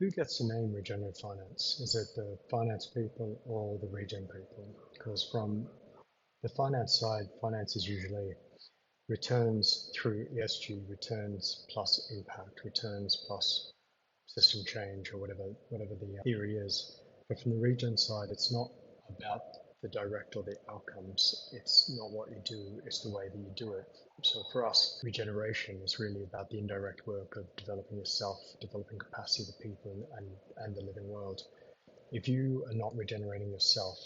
Who gets the name regenerative finance? Is it the finance people or the regen people? Because from the finance side, finance is usually returns through ESG, returns plus impact, returns plus system change, or whatever the theory is. But from the regen side, it's not about the direct or the outcomes. It's not what you do, it's the way that you do it. So for us, regeneration is really about the indirect work of developing yourself, developing capacity of the people and the living world. If you are not regenerating yourself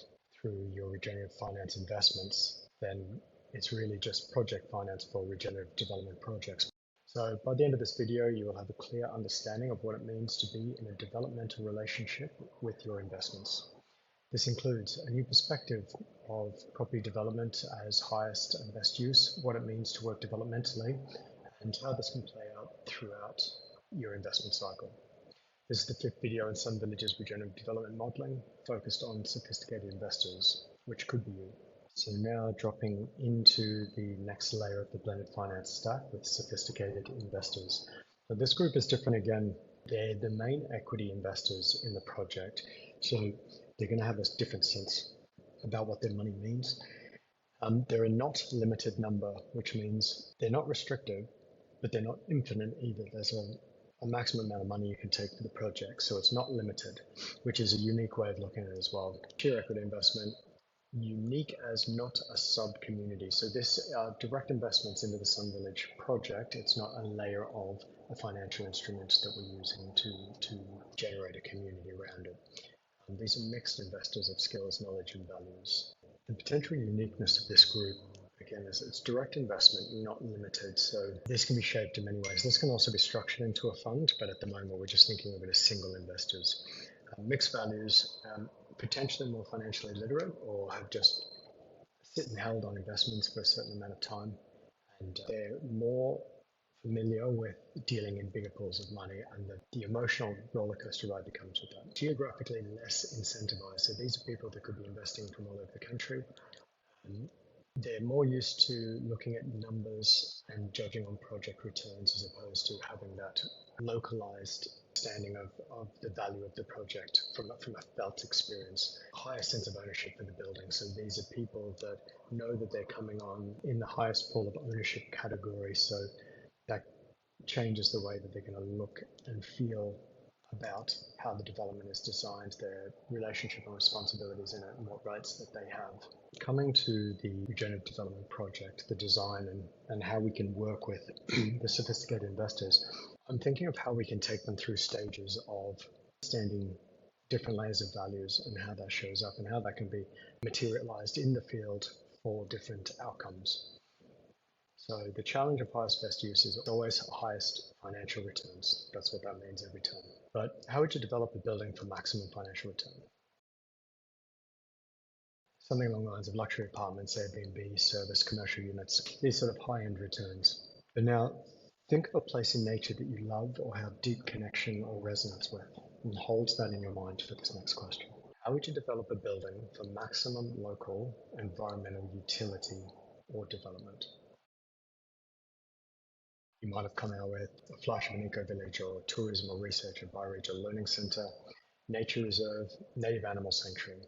through your regenerative finance investments, then it's really just project finance for regenerative development projects. So by the end of this video, you will have a clear understanding of what it means to be in a developmental relationship with your investments. This includes a new perspective of property development as highest and best use, what it means to work developmentally, and how this can play out throughout your investment cycle. This is the fifth video in Sun Village's regenerative development modeling, focused on sophisticated investors, which could be you. So now dropping into the next layer of the blended finance stack with sophisticated investors. So this group is different again. They're the main equity investors in the project. So they're going to have a different sense about what their money means. They're a not limited number, which means they're not restrictive, but they're not infinite either. There's a maximum amount of money you can take for the project, so it's not limited, which is a unique way of looking at it as well. Sheer equity investment, unique as not a sub-community. So this direct investments into the Sun Village project, it's not a layer of a financial instrument that we're using to generate a community around it. These are mixed investors of skills, knowledge, and values. The potential uniqueness of this group, again, is it's direct investment, not limited. So this can be shaped in many ways. This can also be structured into a fund, but at the moment we're just thinking of it as single investors. Mixed values, potentially more financially literate or have just sit and held on investments for a certain amount of time. And they're more familiar with dealing in bigger pools of money and the emotional roller coaster ride that comes with that. Geographically less incentivized. So these are people that could be investing from all over the country. They're more used to looking at numbers and judging on project returns as opposed to having that localized understanding of the value of the project from a felt experience. Higher sense of ownership for the building. So these are people that know that they're coming on in the highest pool of ownership category. So that changes the way that they're going to look and feel about how the development is designed, their relationship and responsibilities in it, and what rights that they have. Coming to the regenerative development project, the design and how we can work with the sophisticated investors, I'm thinking of how we can take them through stages of understanding different layers of values and how that shows up and how that can be materialized in the field for different outcomes. So the challenge of highest best use is always highest financial returns. That's what that means every time. But how would you develop a building for maximum financial return? Something along the lines of luxury apartments, Airbnb, service, commercial units, these sort of high-end returns. But now think of a place in nature that you love or have deep connection or resonance with, and hold that in your mind for this next question. How would you develop a building for maximum local environmental utility or development? You might have come out with a flash of an eco-village or tourism or research or bioregional learning center, nature reserve, native animal sanctuary.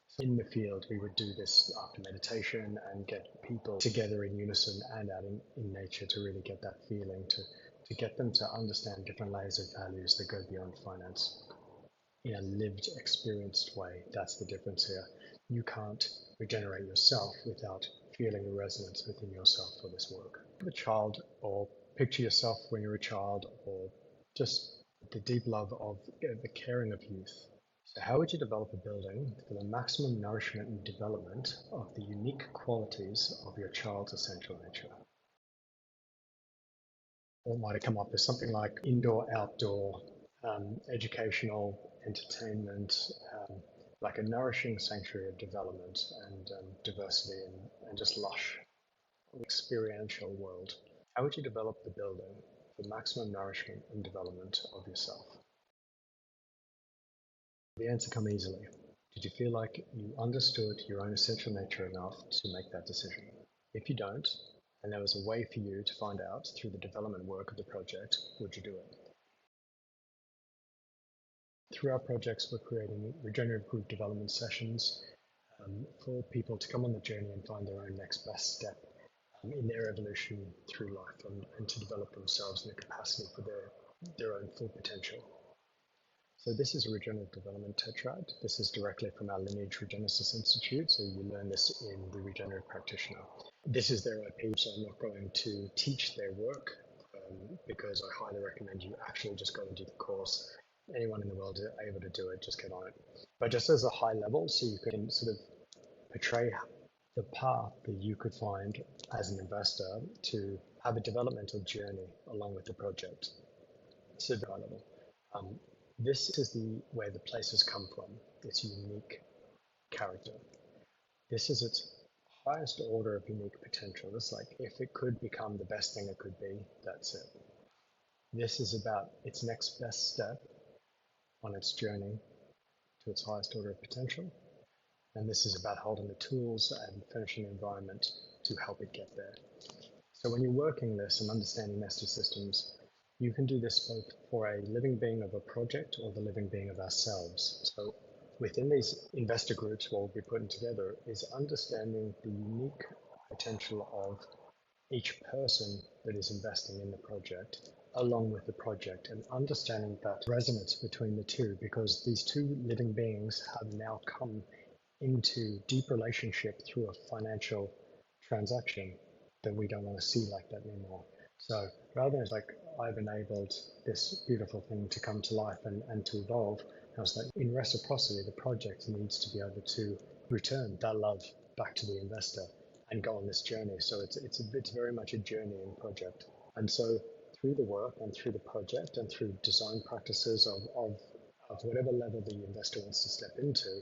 So in the field, we would do this after meditation and get people together in unison and out in nature to really get that feeling, to get them to understand different layers of values that go beyond finance in a lived, experienced way. That's the difference here. You can't regenerate yourself without feeling a resonance within yourself for this work. A child, or picture yourself when you're a child, or just the deep love of the caring of youth. So how would you develop a building for the maximum nourishment and development of the unique qualities of your child's essential nature? Or might it come up as something like indoor, outdoor, educational, entertainment, like a nourishing sanctuary of development and diversity and just lush experiential world? How would you develop the building for maximum nourishment and development of yourself? The answer come easily. Did you feel like you understood your own essential nature enough to make that decision? If you don't, and there was a way for you to find out through the development work of the project, would you do it? Through our projects, we're creating regenerative group development sessions for people to come on the journey and find their own next best step in their evolution through life and to develop themselves in the capacity for their own full potential. So this is a regenerative development tetrad. This is directly from our Lineage Regenesis Institute. So you learn this in the Regenerative Practitioner. This is their IP, so I'm not going to teach their work because I highly recommend you actually just go and do the course. Anyone in the world able to do it, just get on it. But just as a high level, so you can sort of portray the path that you could find as an investor to have a developmental journey along with the project. So high level. This is where the places come from, its unique character. This is its highest order of unique potential. It's like if it could become the best thing it could be, that's it. This is about its next best step on its journey to its highest order of potential. And this is about holding the tools and finishing the environment to help it get there. So when you're working this and understanding master systems, you can do this both for a living being of a project or the living being of ourselves. So within these investor groups, what we'll be putting together is understanding the unique potential of each person that is investing in the project along with the project and understanding that resonance between the two, because these two living beings have now come into deep relationship through a financial transaction that we don't want to see like that anymore. So rather than like I've enabled this beautiful thing to come to life and to evolve, I was like in reciprocity, the project needs to be able to return that love back to the investor and go on this journey. So it's very much a journey in project. And so through the work and through the project and through design practices of whatever level the investor wants to step into,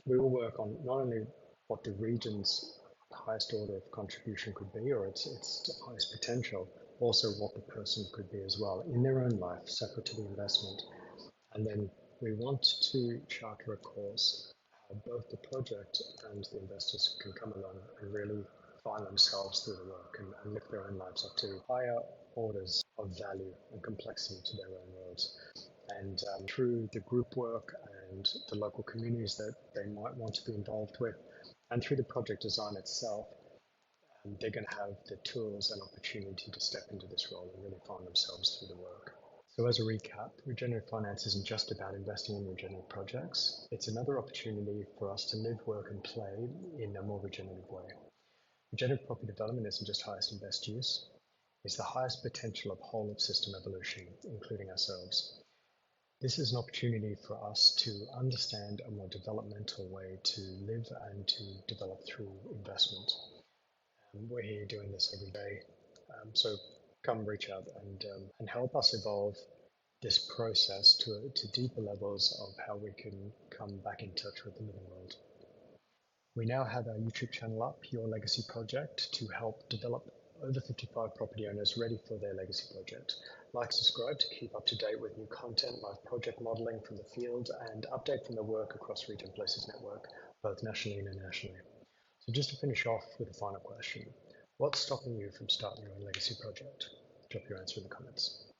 we will work on not only what the region's highest order of contribution could be or its highest potential, also what the person could be as well in their own life, separate to the investment. And then we want to charter a course how both the project and the investors can come along and really find themselves through the work and lift their own lives up to higher orders of value and complexity to their own worlds. And through the group work and the local communities that they might want to be involved with, and through the project design itself, they're going to have the tools and opportunity to step into this role and really find themselves through the work. So as a recap, regenerative finance isn't just about investing in regenerative projects. It's another opportunity for us to live, work and play in a more regenerative way. Regenerative property development isn't just highest and best use. It's the highest potential of whole of system evolution, including ourselves. This is an opportunity for us to understand a more developmental way to live and to develop through investment. We're here doing this every day. So come reach out and help us evolve this process to deeper levels of how we can come back in touch with the living world. We now have our YouTube channel up, Your Legacy Project, to help develop over 55 property owners ready for their legacy project. Like, subscribe to keep up to date with new content like project modeling from the field and update from the work across Regen Places Network, both nationally and internationally. So just to finish off with a final question, what's stopping you from starting your own legacy project? Drop your answer in the comments.